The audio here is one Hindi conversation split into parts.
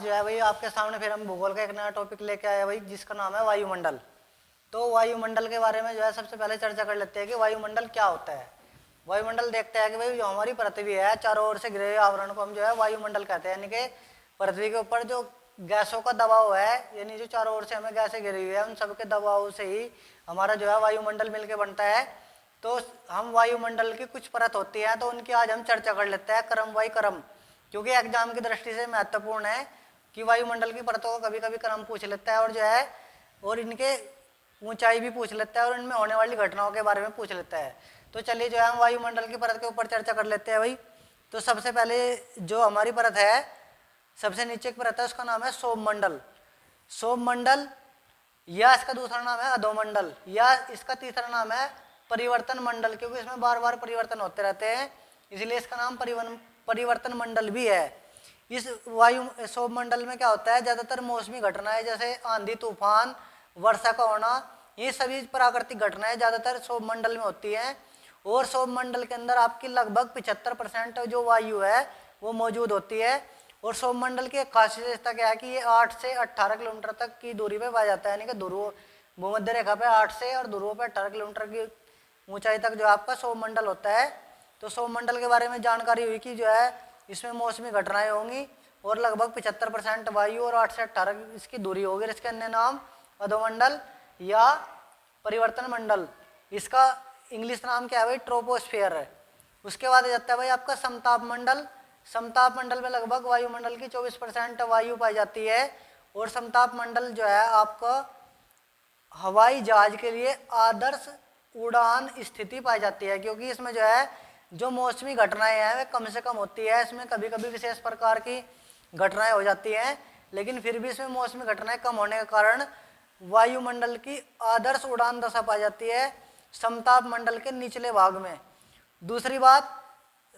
जो है भाई आपके सामने फिर हम भूगोल का एक नया टॉपिक लेके आए भाई, जिसका नाम है वायुमंडल। तो वायुमंडल के बारे में जो है सबसे पहले चर्चा कर लेते हैं कि वायुमंडल क्या होता है। वायुमंडल देखते हैं कि भाई जो हमारी पृथ्वी है, चारों ओर से घिरे हुए आवरण को हम जो है वायुमंडल कहते हैं। यानी कि पृथ्वी के ऊपर जो गैसों का दबाव है, यानी जो चारों ओर से हमें गैसें घिरी हुई है, उन सबके दबाव से ही हमारा जो है वायुमंडल मिलके बनता है। तो हम वायुमंडल की कुछ परत होती है, तो उनकी आज हम चर्चा कर लेते हैं क्रम बाई क्रम, क्योंकि एग्जाम की दृष्टि से महत्वपूर्ण है कि वायुमंडल की परतों का कभी कभी क्रम पूछ लेता है, और जो है और इनके ऊंचाई भी पूछ लेता है, और इनमें होने वाली घटनाओं के बारे में पूछ लेता है। तो चलिए जो है हम वायुमंडल की परत के ऊपर चर्चा कर लेते हैं भाई। तो सबसे पहले जो हमारी परत है, सबसे नीचे की परत है, उसका नाम है सौममंडल। सौममंडल, या इसका दूसरा नाम है अधोमंडल, या इसका तीसरा नाम है परिवर्तन मंडल, क्योंकि इसमें बार बार परिवर्तन होते रहते हैं, इसलिए इसका नाम परिवर्तन मंडल भी है। इस वायु सौममंडल में क्या होता है, ज्यादातर मौसमी घटनाएं जैसे आंधी तूफान, वर्षा का होना, ये सभी प्राकृतिक घटनाएं ज्यादातर सौममंडल में होती हैं। और सौममंडल के अंदर आपकी लगभग 75% जो वायु है वो मौजूद होती है। और सौममंडल की एक खास विशेषता क्या है कि ये 8 से 18 किलोमीटर तक की दूरी पे पाया जाता है, यानी कि ध्रुव भूमध्य रेखा पे 8 से और ध्रुवों पे 18 किलोमीटर की ऊंचाई तक जो आपका सौममंडल होता है। तो सौममंडल के बारे में जानकारी हुई कि जो है इसमें मौसमी घटनाएं होंगी, और लगभग 75% वायु और 8 से 18 इसकी दूरी होगी। इसके अन्य नाम अधोमंडल या परिवर्तन मंडल, इसका इंग्लिश नाम क्या है भाई, ट्रोपोस्फियर है। उसके बाद आ जाता है भाई आपका समताप मंडल। समताप मंडल में लगभग वायुमंडल की 24% वायु पाई जाती है। और समताप मंडल जो है आपका हवाई जहाज के लिए आदर्श उड़ान स्थिति पाई जाती है, क्योंकि इसमें जो है जो मौसमी घटनाएं हैं वे कम से कम होती है। इसमें कभी कभी विशेष प्रकार की घटनाएं हो जाती हैं, लेकिन फिर भी इसमें मौसमी घटनाएं कम होने के कारण वायुमंडल की आदर्श उड़ान दशा पाई जाती है समताप मंडल के निचले भाग में। दूसरी बात,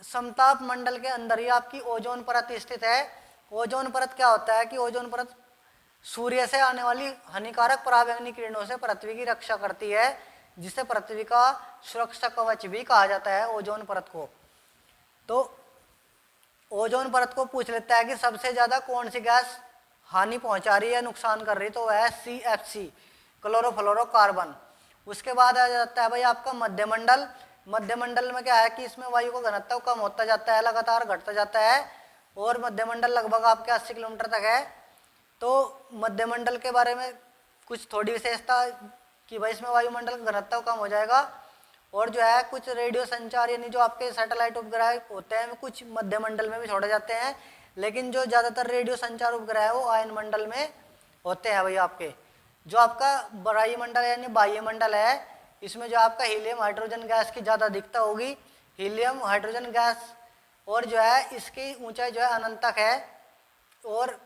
समताप मंडल के अंदर ही आपकी ओजोन परत स्थित है। ओजोन परत क्या होता है कि ओजोन परत सूर्य से आने वाली हानिकारक पराबैंगनी किरणों से पृथ्वी की रक्षा करती है, जिसे पृथ्वी का सुरक्षा कवच भी कहा जाता है ओजोन परत को। तो ओजोन परत को पूछ लेता है कि सबसे ज्यादा कौन सी गैस हानि पहुंचा रही है, नुकसान कर रही, तो वह है CFC, क्लोरोफ्लोरोकार्बन। उसके बाद आ जाता है भाई आपका मध्यमंडल। मध्यमंडल में क्या है कि इसमें वायु का घनत्व कम होता जाता है, लगातार घटता जाता है, और मध्यमंडल लगभग आपके 80 किलोमीटर तक है। तो मध्यमंडल के बारे में कुछ थोड़ी विशेषता कि भाई इसमें वायुमंडल का घनत्व कम हो जाएगा, और जो है कुछ रेडियो संचार यानी जो आपके सैटेलाइट उपग्रह होते हैं कुछ मध्यमंडल में भी छोड़े जाते हैं, लेकिन जो ज़्यादातर रेडियो संचार उपग्रह है वो आयनमंडल में होते हैं भाई आपके। जो आपका वायुमंडल यानी वायुमंडल है, इसमें जो आपका हीलियम हाइड्रोजन गैस की ज़्यादा अधिकता होगी। हीलियम हाइड्रोजन गैस, और जो है इसकी ऊंचाई जो है अनंत तक है। और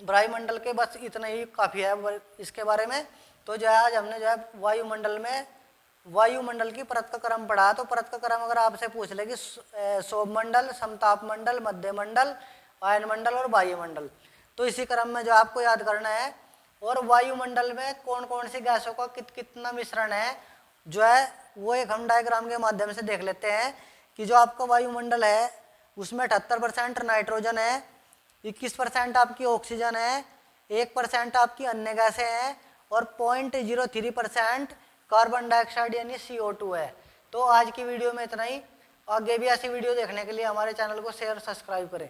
वायुमंडल के बस इतना ही काफ़ी है इसके बारे में। तो जो है आज हमने जो है वायुमंडल में वायुमंडल की परत का क्रम पढ़ा। तो परत का क्रम अगर आपसे पूछ ले कि सौममंडल, समताप मंडल, मध्यमंडल, आयनमंडल और वायुमंडल, तो इसी क्रम में जो आपको याद करना है। और वायुमंडल में कौन कौन सी गैसों का कितना मिश्रण है जो है वो एक हम डायग्राम के माध्यम से देख लेते हैं कि जो आपका वायुमंडल है उसमें 78% नाइट्रोजन है, 21% आपकी ऑक्सीजन है, 1% आपकी अन्य गैसें हैं, और 0.03% कार्बन डाइऑक्साइड यानी CO2 है। तो आज की वीडियो में इतना ही। आगे भी ऐसी वीडियो देखने के लिए हमारे चैनल को शेयर सब्सक्राइब करें।